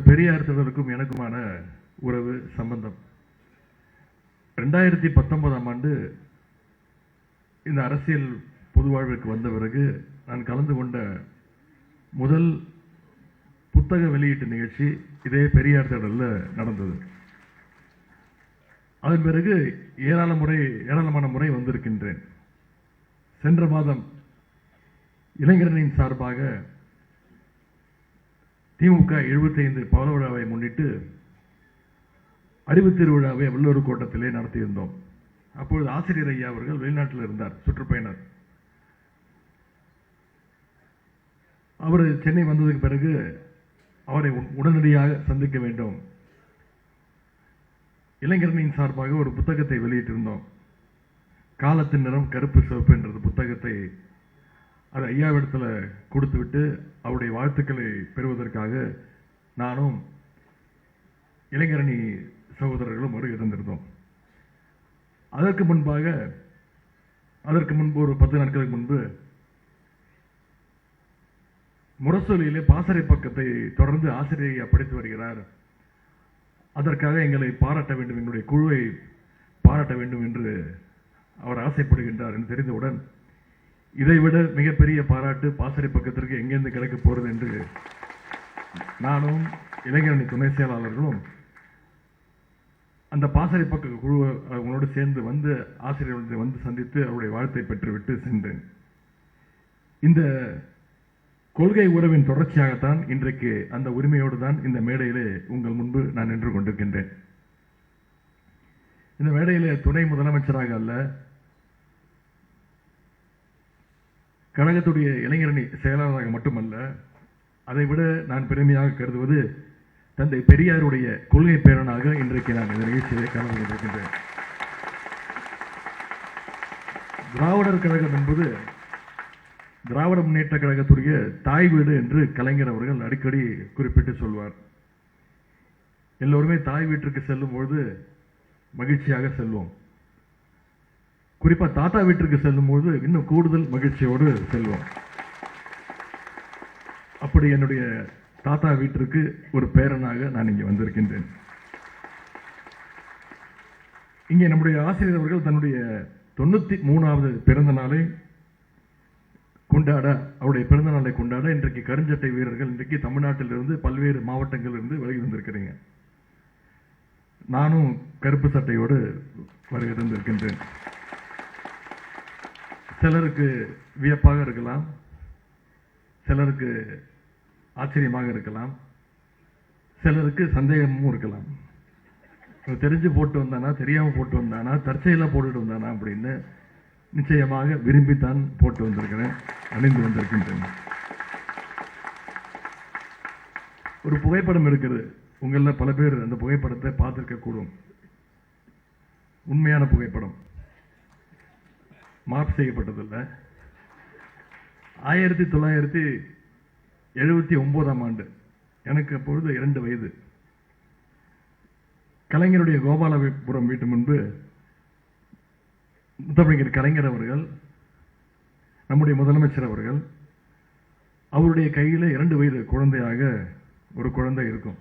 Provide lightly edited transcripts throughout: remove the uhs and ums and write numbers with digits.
பெரியார் திடலுக்கும் எனக்குமான உறவு சம்பந்தம் 2019ஆம் ஆண்டு இந்த அரசியல் பொது வாழ்வுக்கு வந்த பிறகு நான் கலந்து கொண்ட முதல் புத்தக வெளியீட்டு நிகழ்ச்சி இதே பெரியார் திடலில் நடந்தது. அதன் பிறகு ஏராளமான முறை வந்திருக்கின்றேன். சென்ற மாதம் இளைஞரணியின் சார்பாக திமுக 75 பவள விழாவை முன்னிட்டு அறிவு திருவிழாவை வள்ளுவர் கோட்டத்திலே நடத்தியிருந்தோம். அப்பொழுது ஆசிரியர் ஐயா அவர்கள் வெளிநாட்டில் இருந்தார், சுற்றுப்பயணர். அவர் சென்னை வந்ததுக்கு பிறகு அவரை உடனடியாக சந்திக்க வேண்டும். இளைஞரணியின் சார்பாக ஒரு புத்தகத்தை வெளியிட்டிருந்தோம். காலத்தின் நிறம் கருப்பு சிவப்பு என்ற புத்தகத்தை அது ஐயாவிடத்தில் கொடுத்துவிட்டு அவருடைய வாழ்த்துக்களை பெறுவதற்காக நானும் இளைஞரணி சகோதரர்களும் இருந்திருந்தோம். அதற்கு முன்பு ஒரு 10 நாட்களுக்கு முன்பு முரசொலியிலே பாசறை பக்கத்தை தொடர்ந்து ஆசிரியர் படித்து வருகிறார், அதற்காக எங்களை பாராட்ட வேண்டும், எங்களுடைய குழுவை பாராட்ட வேண்டும் என்று அவர் ஆசைப்படுகின்றார் என்று தெரிந்தவுடன் இதைவிட மிகப்பெரிய பாராட்டு பாசறை பக்கத்திற்கு எங்கேருந்து கிடைக்க போறது என்று நானும் இளைஞரணி துணை செயலாளர்களும் அந்த பாசறை பக்க குழு அவங்களோடு சேர்ந்து வந்து ஆசிரியர்களை வந்து சந்தித்து அவருடைய வாழ்த்தை பெற்றுவிட்டு சென்றேன். இந்த கொள்கை உறவின் தொடர்ச்சியாகத்தான் இன்றைக்கு அந்த உரிமையோடு தான் இந்த மேடையிலே உங்கள் முன்பு நான் நின்று கொண்டிருக்கின்றேன். இந்த மேடையிலே துணை முதலமைச்சராக அல்ல, கழகத்துடைய இளைஞரணி செயலாளராக மட்டுமல்ல, அதைவிட நான் பெருமையாக கருதுவது தந்தை பெரியாருடைய கொள்கை பேரனாக இன்றைக்கு நான் இந்த நிகழ்ச்சியிலே கலந்து கொண்டிருக்கின்றேன். திராவிடர் கழகம் என்பது திராவிட முன்னேற்ற கழகத்துடைய தாய் வீடு என்று கலைஞர் அவர்கள் அடிக்கடி குறிப்பிட்டு சொல்வார். எல்லோருமே தாய் வீட்டிற்கு செல்லும் பொழுது மகிழ்ச்சியாக செல்வோம். குறிப்பா தாத்தா வீட்டிற்கு செல்லும் போது இன்னும் கூடுதல் மகிழ்ச்சியோடு செல்வோம். அப்படி என்னுடைய தாத்தா வீட்டிற்கு ஒரு பேரனாக நான் இங்கே வந்திருக்கின்றேன். இங்கே நம்முடைய ஆசிரியர் அவர்கள் தன்னுடைய 93வது பிறந்த நாளை கொண்டாட, அவருடைய பிறந்த நாளை கொண்டாட இன்றைக்கு கருஞ்சட்டை வீரர்கள் இன்றைக்கு தமிழ்நாட்டிலிருந்து பல்வேறு மாவட்டங்களிலிருந்து விலகி வந்திருக்கிறீங்க. நானும் கருப்பு சட்டையோடு வருகை தந்திருக்கின்றேன். சிலருக்கு வியப்பாக இருக்கலாம், சிலருக்கு ஆச்சரியமாக இருக்கலாம், சிலருக்கு சந்தேகமும் இருக்கலாம். தெரிஞ்சு போட்டு வந்தானா, தெரியாம போட்டு வந்தானா, தற்செயலா போட்டுட்டு வந்தானா அப்படின்னு நிச்சயமாக விரும்பித்தான் போட்டு வந்திருக்கிறேன், அணிந்து வந்திருக்கின்றேன். ஒரு புகைப்படம் இருக்கிறது, உங்கள பல பேர் அந்த புகைப்படத்தை பார்த்திருக்க கூடும். உண்மையான புகைப்படம், மார்க் செய்யப்பட்டதில்லை. 1979ஆம் ஆண்டு, எனக்கு அப்பொழுது 2 வயது. கலைஞருடைய கோபாலபுரம் வீட்டு முன்பு முத்தமிழர் கலைஞர் அவர்கள், நம்முடைய முதலமைச்சர் அவர்கள், அவருடைய கையில 2 வயது குழந்தையாக ஒரு குழந்தை இருக்கும்.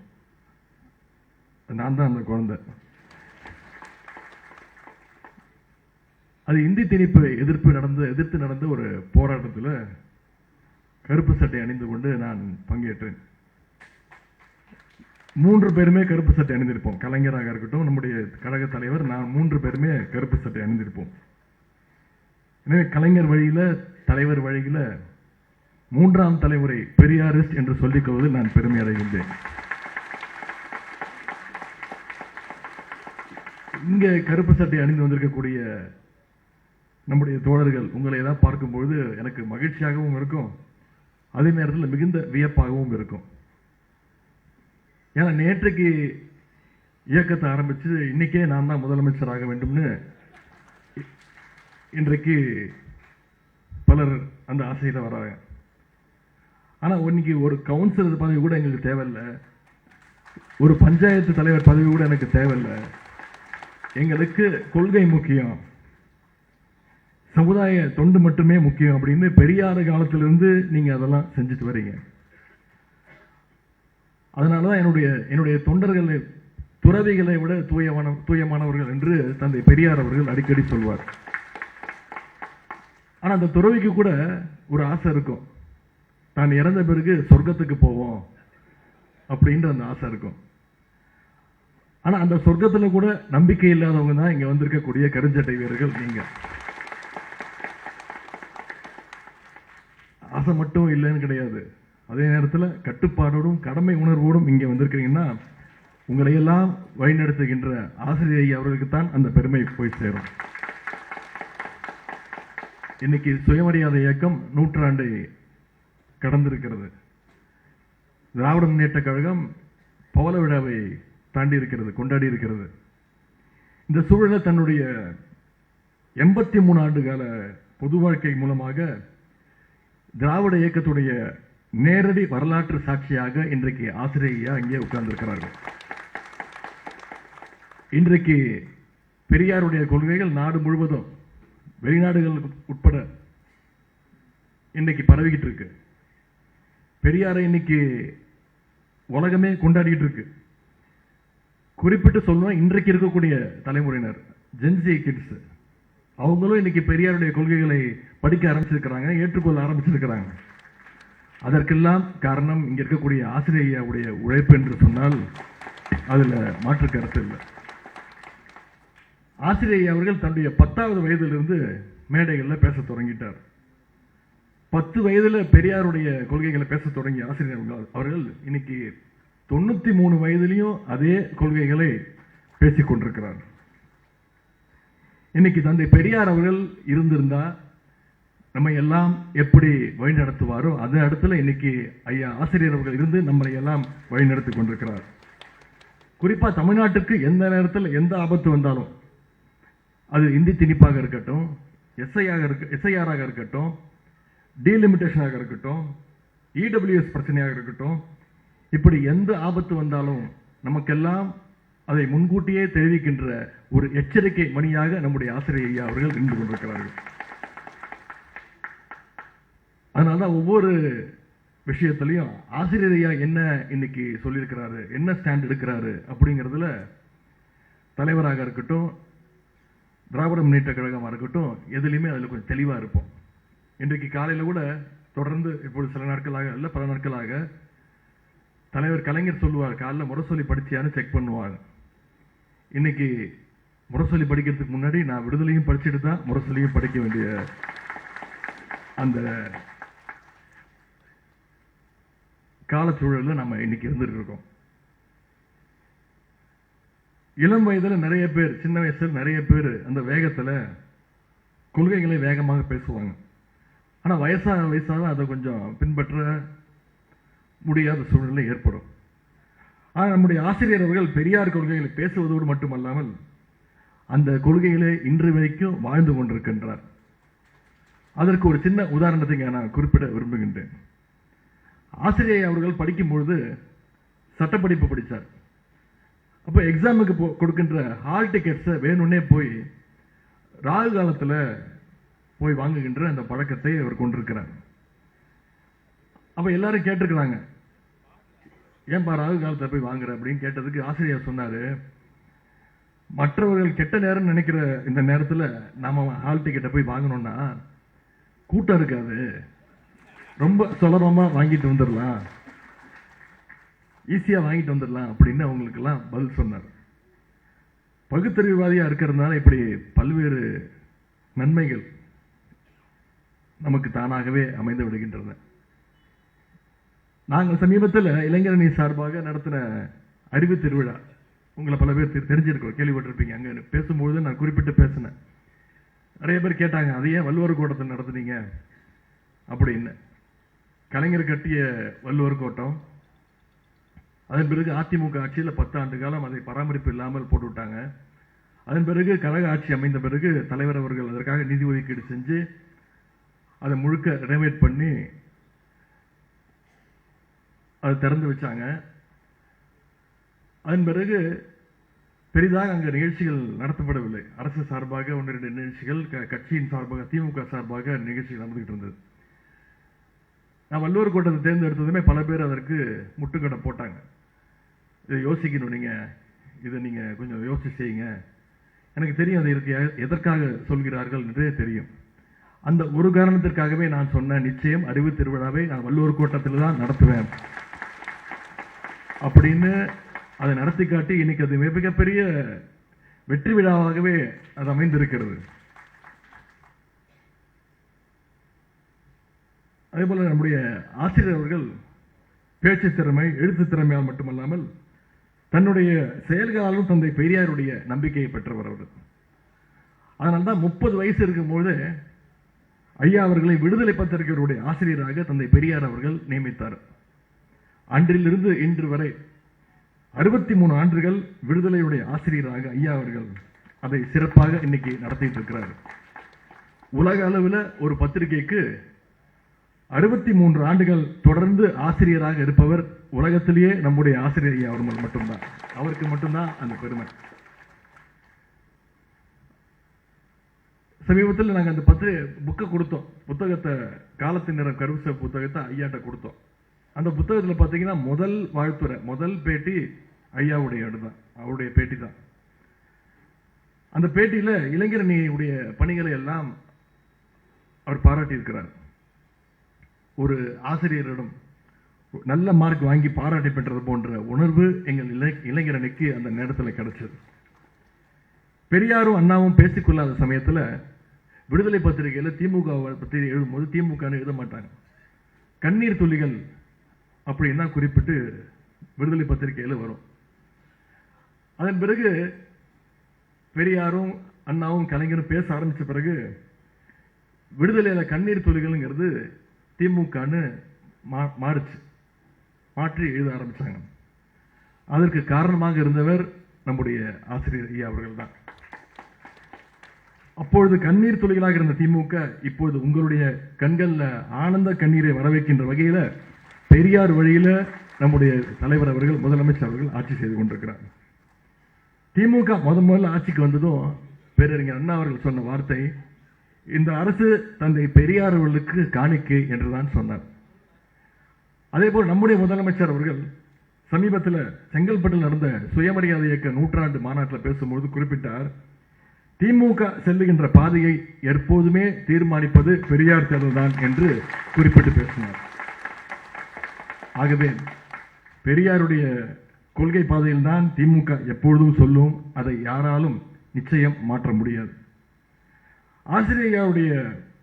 நான் தான் அந்த குழந்தை. அது இந்தி திணிப்பு எதிர்த்து நடந்த ஒரு போராட்டத்தில் கருப்பு சட்டை அணிந்து கொண்டு நான் பங்கேற்றேன். 3 பேருமே கருப்பு சட்டை அணிந்திருப்போம். கலைஞராக இருக்கட்டும், நம்முடைய கழக தலைவர், நான் 3 பேருமே கருப்பு சட்டை அணிந்திருப்போம். எனவே கலைஞர் வழியில, தலைவர் வழியில 3ஆம் தலைமுறை பெரியாரிஸ்ட் என்று சொல்லிக் கொள்வதில் நான் பெருமை அடைகின்றேன். இங்க கருப்பு சட்டை அணிந்து வந்திருக்கக்கூடிய நம்முடைய தோழர்கள் உங்களை எல்லாம் பார்க்கும்போது எனக்கு மகிழ்ச்சியாகவும் இருக்கும், அதே நேரத்தில் மிகுந்த வியப்பாகவும் இருக்கும். ஏன்னா நேற்றைக்கு இயக்கத்தை ஆரம்பிச்சு இன்னைக்கே நான் தான் முதலமைச்சராக வேண்டும்னு இன்றைக்கு பலர் அந்த ஆசையில வராங்க. ஆனா இன்னைக்கு ஒரு கவுன்சிலர் பதவி கூட எங்களுக்கு தேவையில்லை, ஒரு பஞ்சாயத்து தலைவர் பதவி கூட எனக்கு தேவையில்லை. எங்களுக்கு கொள்கை முக்கியம், சமுதாய தொண்டு மட்டுமே முக்கியம் அப்படின்னு பெரியார் காலத்திலிருந்து நீங்க அதெல்லாம் செஞ்சுட்டு வரீங்க. அதனாலதான் என்னுடைய தொண்டர்களை துறவிகளை விட தூயமானவர்கள் என்று தந்தை பெரியார் அவர்கள் அடிக்கடி சொல்வார். ஆனா அந்த துறவிக்கு கூட ஒரு ஆசை இருக்கும், தான் இறந்த பிறகு சொர்க்கத்துக்கு போவோம் அப்படின்ற அந்த ஆசை இருக்கும். ஆனா அந்த சொர்க்கத்துல கூட நம்பிக்கை இல்லாதவங்க தான் இங்க வந்திருக்கக்கூடிய கருஞ்சட்டை வீரர்கள். நீங்க ஆசை மட்டும் இல்லைன்னு கிடையாது, அதே நேரத்தில் கட்டுப்பாடோடும் கடமை உணர்வோடும் இங்கே வந்திருக்கீங்கன்னா உங்களையெல்லாம் வழிநடத்துகின்ற ஆசிரியர் அவர்களுக்கு தான் அந்த பெருமை போய் சேரும். இன்னைக்கு சுயமரியாதை இயக்கம் 100 ஆண்டை கடந்திருக்கிறது. திராவிட முன்னேற்ற கழகம் பவள விழாவை தாண்டி இருக்கிறது, கொண்டாடி இருக்கிறது. இந்த சூழலை தன்னுடைய 83 ஆண்டு கால பொது வாழ்க்கை மூலமாக திராவிட இயக்கத்துடைய நேரடி வரலாற்று சாட்சியாக இன்றைக்கு ஆசிரியா இங்கே உட்கார்ந்திருக்கிறார்கள். இன்றைக்கு பெரியாருடைய கொள்கைகள் நாடு முழுவதும் வெளிநாடுகள் உட்பட இன்னைக்கு பரவிக்கிட்டு இருக்கு. பெரியாரை இன்னைக்கு உலகமே கொண்டாடிட்டு இருக்கு. குறிப்பிட்டு சொல்லணும், இன்றைக்கு இருக்கக்கூடிய தலைமுறையினர் ஜென்சி கிட்ஸ் அவங்களும் இன்னைக்கு பெரியாருடைய கொள்கைகளை படிக்க ஆரம்பிச்சிருக்கிறாங்க, ஏற்றுக்கொள்ள ஆரம்பிச்சிருக்கிறாங்க. அதற்கெல்லாம் காரணம் இங்க இருக்கக்கூடிய ஆசிரியருடைய உழைப்பு என்று சொன்னால் அதுல மாற்று கருத்து இல்லை. ஆசிரியர் அவர்கள் தன்னுடைய 10வது வயதிலிருந்து மேடைகளில் பேச தொடங்கிட்டார். 10 வயதுல பெரியாருடைய கொள்கைகளை பேச தொடங்கி ஆசிரியர் அவர்கள் இன்னைக்கு 93 வயதிலையும் அதே கொள்கைகளை பேசிக் கொண்டிருக்கிறார். இன்னைக்கு தந்தை பெரியார் அவர்கள் இருந்திருந்தா நம்ம எல்லாம் எப்படி வழி நடத்துவாரோ அதே இடத்துல இன்னைக்கு ஐயா ஆசிரியர் அவர்கள் இருந்து நம்மளை எல்லாம் வழி நடத்தி கொண்டிருக்கிறார். குறிப்பா தமிழ்நாட்டுக்கு எந்த நேரத்தில் எந்த ஆபத்து வந்தாலும், அது இந்தி திணிப்பாக இருக்கட்டும், எஸ்ஐஆராக இருக்கட்டும், டீலிமிட்டேஷனாக இருக்கட்டும், இடபிள்யூஎஸ் பிரச்சனையாக இருக்கட்டும், இப்படி எந்த ஆபத்து வந்தாலும் நமக்கெல்லாம் அதை முன்கூட்டியே தெரிவிக்கின்ற ஒரு எச்சரிக்கை மணியாக நம்முடைய ஆசிரியர் ஐயா அவர்கள் இருந்து கொண்டிருக்கிறார்கள். அதனால்தான் ஒவ்வொரு விஷயத்திலையும் ஆசிரியர் ஐயா என்ன இன்னைக்கு சொல்லியிருக்கிறாரு, என்ன ஸ்டாண்ட் எடுக்கிறாரு அப்படிங்கிறதுல தலைவராக இருக்கட்டும், திராவிட முன்னேற்ற கழகமாக இருக்கட்டும், எதுலையுமே அதில் கொஞ்சம் தெளிவாக இருப்போம். இன்றைக்கு காலையில் கூட தொடர்ந்து இப்பொழுது சில நாட்களாக இல்லை பல நாட்களாக தலைவர் கலைஞர் சொல்லுவார், காலைல முரசொலி படிச்சியான்னு செக் பண்ணுவாங்க. இன்னைக்கு முரசொலி படிக்கிறதுக்கு முன்னாடி நான் விடுதலையும் படிச்சுட்டு தான் முரசொலியும் படிக்க வேண்டிய அந்த காலச்சூழலில் நம்ம இன்னைக்கு இருந்துட்டு இருக்கோம். இளம் வயதில் நிறைய பேர், சின்ன வயசுல நிறைய பேர் அந்த வேகத்தில் கொள்கைகளை வேகமாக பேசுவாங்க. ஆனால் வயசாக அதை கொஞ்சம் பின்பற்ற முடியாத சூழ்நிலை ஏற்படும். ஆனால் நம்முடைய ஆசிரியர் அவர்கள் பெரியார் கொள்கைகளை பேசுவதோடு மட்டுமல்லாமல் அந்த கொள்கைகளை இன்று வரைக்கும் வாழ்ந்து கொண்டிருக்கின்றார். அதற்கு ஒரு சின்ன உதாரணத்தை நான் குறிப்பிட விரும்புகின்றேன். ஆசிரியர் அவர்கள் படிக்கும் பொழுது சட்டப்படிப்பு படித்தார். அப்போ எக்ஸாமுக்கு கொடுக்கின்ற ஹால் டிக்கெட்ஸை வேணும்னே போய் ராகு காலத்தில் போய் வாங்குகின்ற அந்த பழக்கத்தை அவர் கொண்டிருக்கிறார். அப்போ எல்லாரும் கேட்டிருக்கிறாங்க, ஏன்பா ராகு காலத்தை போய் வாங்குற அப்படின்னு கேட்டதுக்கு ஆசிரியர் சொன்னாரு, மற்றவர்கள் கெட்ட நேரம் நினைக்கிற இந்த நேரத்தில் நாம ஹால் டிக்கெட்டை போய் வாங்கணும்னா கூட்டம் இருக்காது, ரொம்ப சுலபமா வாங்கிட்டு வந்துடலாம், ஈஸியா வாங்கிட்டு வந்துடலாம் அப்படின்னு அவங்களுக்கெல்லாம் பதில் சொன்னார். பகுத்தறிவுவாதியா இருக்கிறதுனால இப்படி பல்வேறு நன்மைகள் நமக்கு தானாகவே அமைந்து விடுகின்றன. நாங்கள் சமீபத்தில் இளைஞரணி சார்பாக நடத்தின அறிவு திருவிழா, உங்களை பல பேர் தெரிஞ்சிருக்கோம், கேள்விப்பட்டிருப்பீங்க. அங்கே பேசும்போது நான் குறிப்பிட்டு பேசினேன். நிறைய பேர் கேட்டாங்க, அதையே வள்ளுவர் கோட்டத்தை நடத்துனீங்க அப்படின்னு. கலைஞர் கட்டிய வள்ளுவர் கோட்டம், அதன் பிறகு அதிமுக ஆட்சியில் 10 ஆண்டு காலம் அதை பராமரிப்பு இல்லாமல் போட்டு விட்டாங்க. அதன் பிறகு கழக ஆட்சி அமைந்த பிறகு தலைவர் அவர்கள் அதற்காக நிதி ஒதுக்கீடு செஞ்சு அதை முழுக்க ரெனோவேட் பண்ணி அதை திறந்து வச்சாங்க. அதன் பிறகு பெரிதாக அங்கே நிகழ்ச்சிகள் நடத்தப்படவில்லை. அரசு சார்பாக 1-2 நிகழ்ச்சிகள், கட்சியின் சார்பாக திமுக சார்பாக நிகழ்ச்சிகள் நடந்துகிட்டு இருந்தது. நான் வள்ளுவர் கோட்டத்தை தேர்ந்தெடுத்ததுமே பல பேர் அதற்கு முட்டுக்கடை போட்டாங்க. இதை யோசிக்கணும், இதை நீங்கள் கொஞ்சம் யோசிச்சு செய்யுங்க. எனக்கு தெரியும் அது இருக்கு எதற்காக சொல்கிறார்கள் என்றே தெரியும். அந்த ஒரு காரணத்திற்காகவே நான் சொன்ன நிச்சயம் அறிவு திருவிழாவை நான் வள்ளுவர் கோட்டத்தில் தான் நடத்துவேன் அப்படின்னு அதை நடத்தி காட்டி இன்னைக்கு அது மிகப்பெரிய வெற்றி விழாவாகவே அது அமைந்திருக்கிறது. அதே போல நம்முடைய ஆசிரியர் அவர்கள் பேச்சு திறமை, எழுத்து திறமையால் மட்டுமல்லாமல் தன்னுடைய செயல்களாலும் தந்தை பெரியாருடைய நம்பிக்கையை பெற்றவர் அவர். அதனால்தான் 30 வயசு இருக்கும்போது ஐயா அவர்களை விடுதலை பத்திரிகையுடைய ஆசிரியராக தந்தை பெரியார் அவர்கள் நியமித்தார். அன்றிலிருந்து இன்று வரை 63 ஆண்டுகள் விடுதலையுடைய ஆசிரியராக ஐயா அவர்கள் அதை சிறப்பாக இன்னைக்கு நடத்திட்டு இருக்கிறார். உலக அளவில் ஒரு பத்திரிகைக்கு 63 ஆண்டுகள் தொடர்ந்து ஆசிரியராக இருப்பவர் உலகத்திலேயே நம்முடைய ஆசிரியர் ஐயா அவர் மட்டும்தான். அவருக்கு மட்டும்தான் அந்த பெருமை. சமீபத்தில் நாங்கள் அந்த புக்கை கொடுத்தோம். புத்தகத்தை காலத்தின் நிறம் கருவிச புத்தகத்தை ஐயாட்ட கொடுத்தோம். அந்த புத்தகத்தில் பார்த்தீங்கன்னா முதல் வாழ்த்துறை, முதல் பேட்டி ஐயாவுடைய தான், அவருடைய பேட்டி தான். அந்த பேட்டியில் இளைஞரணியுடைய பணிகளை எல்லாம் அவர் பாராட்டியிருக்கிறார். ஒரு ஆசிரியரிடம் நல்ல மார்க் வாங்கி பாராட்டி பெற்றது போன்ற உணர்வு எங்கள் இளைஞரணிக்கு அந்த நேரத்தில் கிடைச்சது. பெரியாரும் அண்ணாவும் பேசிக்கொள்ளாத சமயத்தில் விடுதலை பத்திரிகையில் திமுக பற்றி எழுதும்போது திமுகன்னு எழுத மாட்டாங்க, கண்ணீர் துளிகள் அப்படின்னா குறிப்பிட்டு விடுதலை பத்திரிகையில் வரும். அதன் பிறகு பெரியாரும் அண்ணாவும் கலைஞரும் பேச ஆரம்பித்த பிறகு விடுதலையில் கண்ணீர் துளிகள்ங்கிறது திமுகன்னு மாற்றி எழுத ஆரம்பித்தாங்க. அதற்கு காரணமாக இருந்தவர் நம்முடைய ஆசிரியர் ஐயா அவர்கள் தான். அப்பொழுது கண்ணீர் துளிகளாக இருந்த திமுக இப்பொழுது உங்களுடைய கண்களில் ஆனந்த கண்ணீரை வரவைக்கின்ற வகையில் பெரியார் வழியில் நம்முடைய தலைவர் அவர்கள், முதலமைச்சர் அவர்கள் ஆட்சி செய்து கொண்டிருக்கிறார். திமுக முதல்ல ஆட்சிக்கு வந்ததும் பேரறிஞர் அண்ணா அவர்கள் சொன்ன வார்த்தை, இந்த அரசு தந்தை பெரியார் அவர்களுக்கு காணிக்கை என்றுதான் சொன்னார். அதே போல் நம்முடைய முதலமைச்சர் அவர்கள் சமீபத்தில் செங்கல்பட்டில் நடந்த சுயமரியாதை இயக்க நூற்றாண்டு மாநாட்டில் பேசும்போது குறிப்பிட்டார், திமுக செல்லுகின்ற பாதையை எப்போதுமே தீர்மானிப்பது பெரியார் தேர்தல் தான் என்று குறிப்பிட்டு பேசினார். ஆகவே பெரியாருடைய கொள்கை பாதையில் தான் திமுக எப்பொழுதும் சொல்லும், அதை யாராலும் நிச்சயம் மாற்ற முடியாது. ஆசிரியருடைய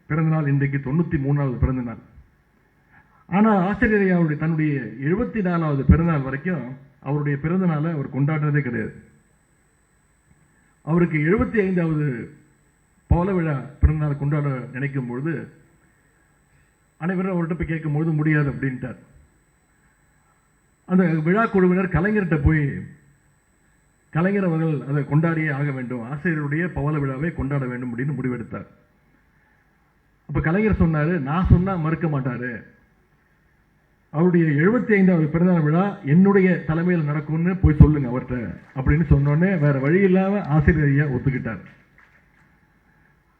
பிறந்தநாள் இன்றைக்கு 93வது பிறந்த நாள். ஆனால் ஆசிரியருடைய தன்னுடைய 74வது பிறந்தநாள் வரைக்கும் அவருடைய பிறந்த நாளை அவர் கொண்டாடுறதே கிடையாது. அவருக்கு 75வது பவள விழா பிறந்தநாள் கொண்டாட நினைக்கும் பொழுது அனைவரும் அவர்கிட்ட போய் கேட்கும் பொழுது முடியாது அப்படின்ட்டார். அந்த விழா குழுவினர் கலைஞர்கிட்ட போய், கலைஞர் அவர்கள் அதை கொண்டாடியே ஆக வேண்டும், ஆசிரியருடைய பவள விழாவை கொண்டாட வேண்டும் அப்படின்னு முடிவெடுத்தார். அப்ப கலைஞர் சொன்னாரு, நான் சொன்னா மறுக்க மாட்டாரு, அவருடைய 75வது பிறந்தநாள் விழா என்னுடைய தலைமையில் நடக்கும்னு போய் சொல்லுங்க அவர்கிட்ட அப்படின்னு சொன்னோடனே வேற வழி இல்லாம ஆசிரியர் ஐயா ஒத்துக்கிட்டார்.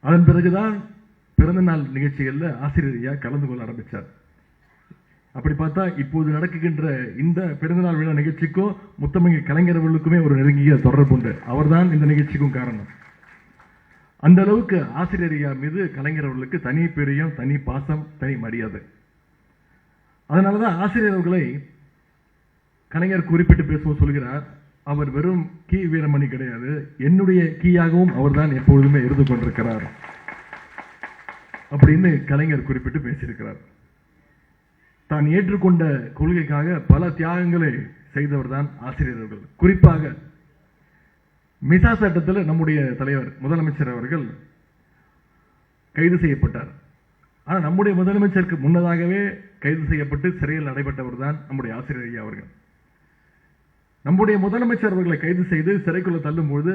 அதன் பிறகுதான் பிறந்தநாள் நிகழ்ச்சிகள்ல ஆசிரியர் ஐயா கலந்து கொள்ள ஆரம்பிச்சார். அப்படி பார்த்தா இப்போது நடக்குகின்ற இந்த பிறந்தநாள் விழா நிகழ்ச்சிக்கும் முத்தமிழ் கலைஞர் அவர்களுக்குமே ஒரு நெருங்கிய தொடர்பு உண்டு. அவர்தான் இந்த நிகழ்ச்சிக்கும் காரணம். அந்த அளவுக்கு ஆசிரியர் ஐயா மீது கலைஞர் அவர்களுக்கு தனி பிரியம், தனி பாசம், தனி மரியாதை. அதனாலதான் ஆசிரியர் அவர்களை கலைஞர் குறிப்பிட்டு பேசுவோம் சொல்கிறார், அவர் வெறும் கி வீரமணி கிடையாது, என்னுடைய கீயாகவும் அவர் தான் எப்பொழுதுமே இருந்து கொண்டிருக்கிறார் அப்படின்னு கலைஞர் குறிப்பிட்டு பேசியிருக்கிறார். தான் ஏற்றுக்கொண்ட கொள்கைக்காக பல தியாகங்களை செய்தவர் தான் ஆசிரியர் அவர்கள். குறிப்பாக மிசா சட்டத்தில் நம்முடைய தலைவர் முதலமைச்சர் அவர்கள் கைது செய்யப்பட்டார். ஆனால் நம்முடைய முதலமைச்சருக்கு முன்னதாகவே கைது செய்யப்பட்டு சிறையில் நடைபெற்றவர் தான் நம்முடைய ஆசிரியர் ஐயா அவர்கள். நம்முடைய முதலமைச்சர் அவர்களை கைது செய்து சிறைக்குள்ள தள்ளும்போது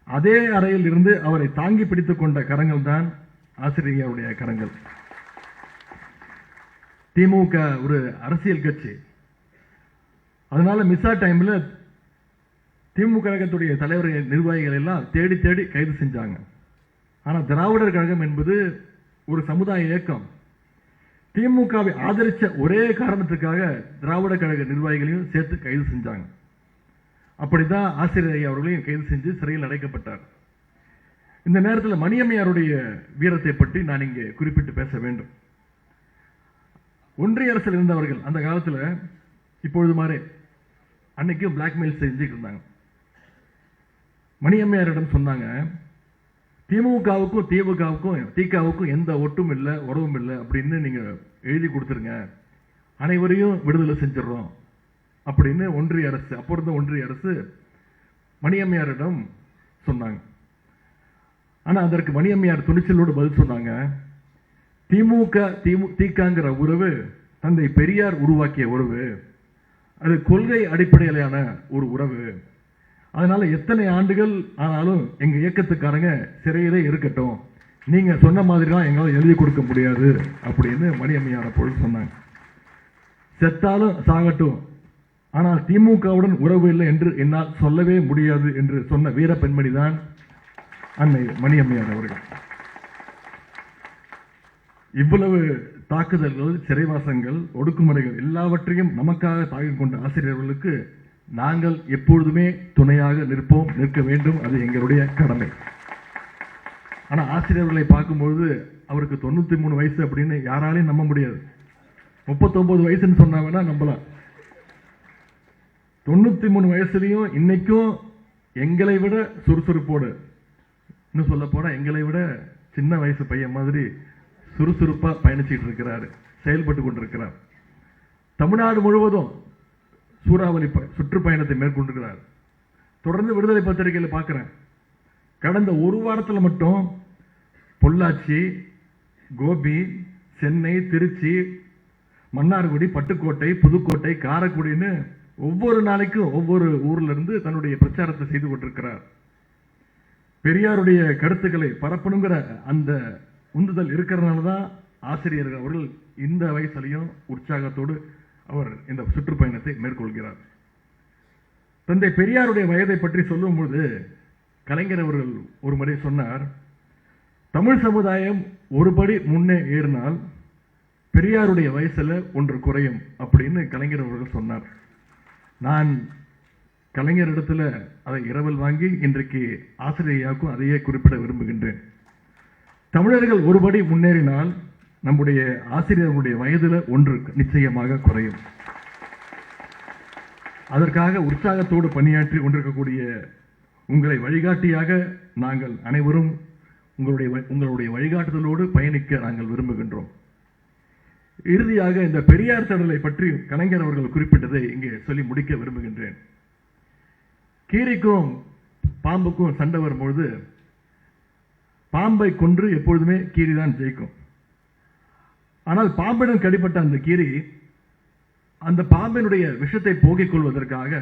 அதே அறையில் இருந்து அவரை தாங்கி பிடித்துக் கொண்ட கரங்கள் தான் ஆசிரியர் ஐயாவுடைய கரங்கள். திமுக ஒரு அரசியல் கட்சி. அதனால மிசா டைம்ல திமுக கழகத்துடைய தலைவர்கள், நிர்வாகிகள் எல்லாம் தேடி தேடி கைது செஞ்சாங்க. ஆனா திராவிடர் கழகம் என்பது ஒரு சமுதாய இயக்கம். திமுகவை ஆதரிச்ச ஒரே காரணத்துக்காக திராவிட கழக நிர்வாகிகளையும் சேர்த்து கைது செஞ்சாங்க. அப்படித்தான் ஆசிரியர் ஐயா அவர்களையும் கைது செஞ்சு சிறையில் அடைக்கப்பட்டார். இந்த நேரத்தில் மணியம்மையாருடைய வீரத்தை பற்றி நான் இங்கே குறிப்பிட்டு பேச வேண்டும். ஒன்றிய அரசில் இருந்தவர்கள் அந்த காலத்தில் இப்பொழுது மாதிரி அன்னைக்கும் பிளாக்மெயில் செஞ்சுட்டு இருந்தாங்க. மணியம்மையாரிடம் சொன்னாங்க, திமுகவுக்கும் திகாவுக்கும் எந்த ஒட்டும் இல்லை, உறவும் இல்லை அப்படின்னு நீங்க எழுதி கொடுத்துருங்க, அனைவரையும் விடுதலை செஞ்சிடறோம் அப்படின்னு ஒன்றிய அரசு, அப்போ இருந்த ஒன்றிய அரசு மணியம்மையாரிடம் சொன்னாங்க. ஆனா அதற்கு மணியம்மையார் துணிச்சலோடு பதில் சொன்னாங்க, திகாங்கிற உறவு தந்தை பெரியார் உருவாக்கிய உறவு, அது கொள்கை அடிப்படையிலான ஒரு உறவு, அதனால எத்தனை ஆண்டுகள் ஆனாலும் எங்க இயக்கத்துக்காரங்க சிறையிலே இருக்கட்டும், நீங்க சொன்ன மாதிரி தான் எங்களால் எழுதி கொடுக்க முடியாது அப்படின்னு மணியம்மையார் அப்பொழுது சொன்னாங்க. செத்தாலும் சாகட்டும், ஆனால் திமுகவுடன் உறவு இல்லை என்று என்னால் சொல்லவே முடியாது என்று சொன்ன வீர பெண்மணி தான் அன்னை மணியம்மையார் அவர்கள். இவ்வளவு தாக்குதல்கள், சிறைவாசங்கள், ஒடுக்குமுறைகள் எல்லாவற்றையும் நமக்காக தாங்கிக் கொண்ட ஆசிரியர்களுக்கு நாங்கள் எப்பொழுதுமே துணையாக நிற்போம், நிற்க வேண்டும், அது எங்களுடைய கடமை. ஆனா ஆசிரியர்களை பார்க்கும்பொழுது அவருக்கு 93 வயசு அப்படின்னு யாராலையும் நம்ப முடியாது. 39 வயசுன்னு சொன்னாங்கன்னா நம்பலாம். 93 வயசுலையும் இன்னைக்கும் எங்களை விட சுறுசுறுப்போடு, இன்னும் சொல்ல போனா எங்களை விட சின்ன வயசு பையன் மாதிரி சுறுசுறுப்பா பயணிச்சுட்டு இருக்கிறார், செயல்பட்டு கொண்டிருக்கிறார். தமிழ்நாடு முழுவதும் சூறாவளி சுற்றுப்பயணத்தை மேற்கொண்டிருக்கிறார். தொடர்ந்து விடுதலை பத்திரிகையில் பார்க்கிறேன், கடந்த ஒரு வாரத்தில் மட்டும் பொள்ளாச்சி, கோபி, சென்னை, திருச்சி, மன்னார்குடி, பட்டுக்கோட்டை, புதுக்கோட்டை, காரைக்குடின்னு ஒவ்வொரு நாளைக்கும் ஒவ்வொரு ஊர்ல இருந்து தன்னுடைய பிரச்சாரத்தை செய்து கொண்டிருக்கிறார். பெரியாருடைய கருத்துக்களை பரப்பணுங்கிற அந்த உந்துதல் இருக்கிறதுனால தான் ஆசிரியர்கள் அவர்கள் இந்த வயசுலையும் உற்சாகத்தோடு அவர் இந்த சுற்றுப்பயணத்தை மேற்கொள்கிறார். தந்தை பெரியாருடைய வயதை பற்றி சொல்லும்போது கலைஞர் அவர்கள் ஒரு முறை சொன்னார், தமிழ் சமுதாயம் ஒருபடி முன்னே ஏறினால் பெரியாருடைய வயசுல ஒன்று குறையும் அப்படின்னு கலைஞர் அவர்கள் சொன்னார். நான் கலைஞரிடத்துல அதை இரவல் வாங்கி இன்றைக்கு ஆசிரியருக்கும் அதையே குறிப்பிட விரும்புகின்றேன். தமிழர்கள் ஒருபடி முன்னேறினால் நம்முடைய ஆசிரியர்களுடைய வயதுல ஒன்று நிச்சயமாக குறையும். அதற்காக உற்சாகத்தோடு பணியாற்றி கொண்டிருக்கக்கூடிய உங்களை வழிகாட்டியாக நாங்கள் அனைவரும் உங்களுடைய வழிகாட்டுதலோடு பயணிக்க நாங்கள் விரும்புகின்றோம். இறுதியாக இந்த பெரியார் திடலை பற்றி கலைஞர் அவர்கள் குறிப்பிட்டதை இங்கே சொல்லி முடிக்க விரும்புகின்றேன். கீரிக்கும் பாம்புக்கும் சண்டை வரும்பொழுது பாம்பை கொன்று எப்பொழுதுமே கீரி தான் ஜெயிக்கும். ஆனால் பாம்பிடம் கடிப்பட்ட அந்த கீரி அந்த பாம்பினுடைய விஷத்தை போக்கிக் கொள்வதற்காக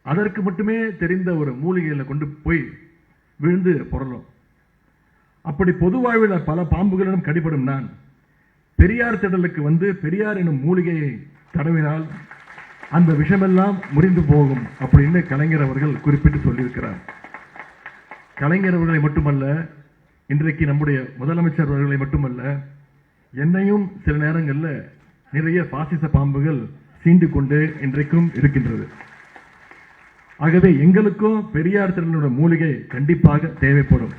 அதற்கு மட்டுமே தெரிந்த ஒரு மூலிகையில கொண்டு போய் விழுந்து புரளும். அப்படி பொது வாழ்வில் பல பாம்புகளிடம் கடிபடும் நான் பெரியார் திடலுக்கு வந்து பெரியார் எனும் மூலிகையை தடவினால் அந்த விஷமெல்லாம் முறிந்து போகும் அப்படின்னு கலைஞர் அவர்கள் குறிப்பிட்டு சொல்லியிருக்கிறார். கலைஞர் அவர்களை மட்டுமல்ல, இன்றைக்கு நம்முடைய முதலமைச்சர் அவர்களை மட்டுமல்ல, என்னையும் சில நேரங்களில் நிறைய பாசிச பாம்புகள் சீண்டு கொண்டு இன்றைக்கும் இருக்கின்றது. ஆகவே எங்களுக்கும் பெரியார் திடலுடைய மூலிகை கண்டிப்பாக தேவைப்படும்.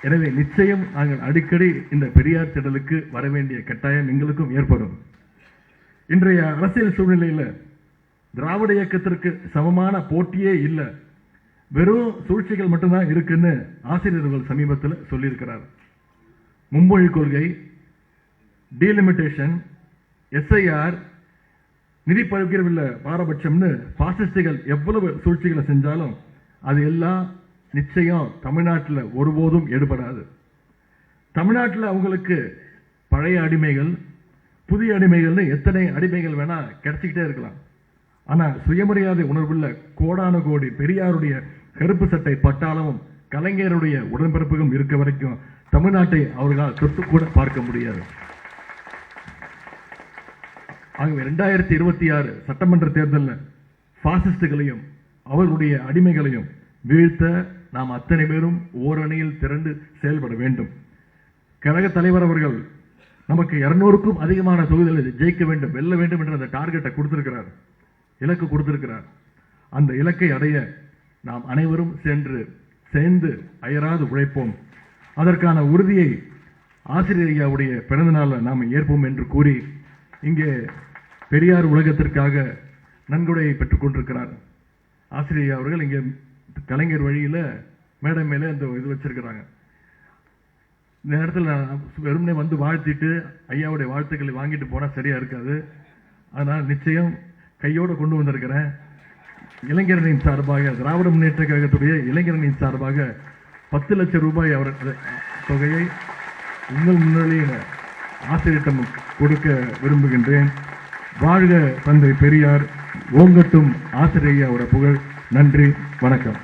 எனவே நிச்சயம் நாங்கள் அடிக்கடி இந்த பெரியார் திடலுக்கு வர வேண்டிய கட்டாயம் எங்களுக்கும் ஏற்படும். இன்றைய அரசியல் சூழ்நிலையில் திராவிட இயக்கத்திற்கு சமமான போட்டியே இல்லை, வெறும் சூழ்ச்சிகள் மட்டும்தான் இருக்குன்னு ஆசிரியர்கள் சமீபத்தில் சொல்லியிருக்கிறார். மும்மொழி கொள்கை, டீலிமிட்டேஷன், எஸ்ஐஆர், நிதி பகிர்வில் பாரபட்சம்னு பாசிஸ்டுகள் எவ்வளவு சூழ்ச்சிகளை செஞ்சாலும் அது எல்லாம் நிச்சயம் தமிழ்நாட்டில் ஒருபோதும் எடுபடாது. தமிழ்நாட்டில் அவங்களுக்கு பழைய அடிமைகள், புதிய அடிமைகள்னு எத்தனை அடிமைகள் வேணா கிடைச்சிக்கிட்டே இருக்கலாம். ஆனா சுயமரியாதை உணர்வுள்ள கோடான கோடி பெரியாருடைய கருப்பு சட்டை பட்டாளமும் கலைஞருடைய உடன்பிறப்புகளும் இருக்க வரைக்கும் தமிழ்நாட்டை அவர்களால் தொட்டு கூட பார்க்க முடியாது. ஆகவே 2026 சட்டமன்ற தேர்தலில் பாசிஸ்டுகளையும் அவர்களுடைய அடிமைகளையும் வீழ்த்த நாம் அத்தனை பேரும் ஓரணியில் திரண்டு செயல்பட வேண்டும். கழக தலைவர் அவர்கள் நமக்கு 200க்கும் அதிகமான தொகுதிகளை ஜெயிக்க வேண்டும், வெல்ல வேண்டும் என்ற அந்த டார்கெட்டை கொடுத்திருக்கிறார், இலக்கு கொடுத்திருக்கிறார். அந்த இலக்கை அடைய நாம் அனைவரும் சேர்ந்து அயராது உழைப்போம். அதற்கான உறுதியை ஆசிரியர் ஐயாவுடைய பிறந்த நாளில் நாம் ஏற்போம் என்று கூறி, இங்கே பெரியார் உலகத்திற்காக நன்கொடையை பெற்றுக் கொண்டிருக்கிறார் ஆசிரியர் ஐயா அவர்கள். இங்கே கலைஞர் வழியில் மேடை மேலே அந்த இது வச்சிருக்கிறாங்க. இந்த நேரத்தில் வெறுமனே வந்து வாழ்த்திட்டு ஐயாவுடைய வாழ்த்துக்களை வாங்கிட்டு போனால் சரியா இருக்காது. அதனால் நிச்சயம் கையோடு கொண்டு வந்திருக்கிறேன். இளைஞரணியின் சார்பாக, திராவிட முன்னேற்ற கழகத்துடைய இளைஞரணியின் சார்பாக 10 லட்சம் ரூபாய் அவர் தொகையை உங்கள் முன்னிலையில் ஆசிரியரிடம் கொடுக்க விரும்புகின்றேன். வாழ்க தந்தை பெரியார், ஓங்கட்டும் ஆசிரியர் ஐயாவோட புகழ். நன்றி, வணக்கம்.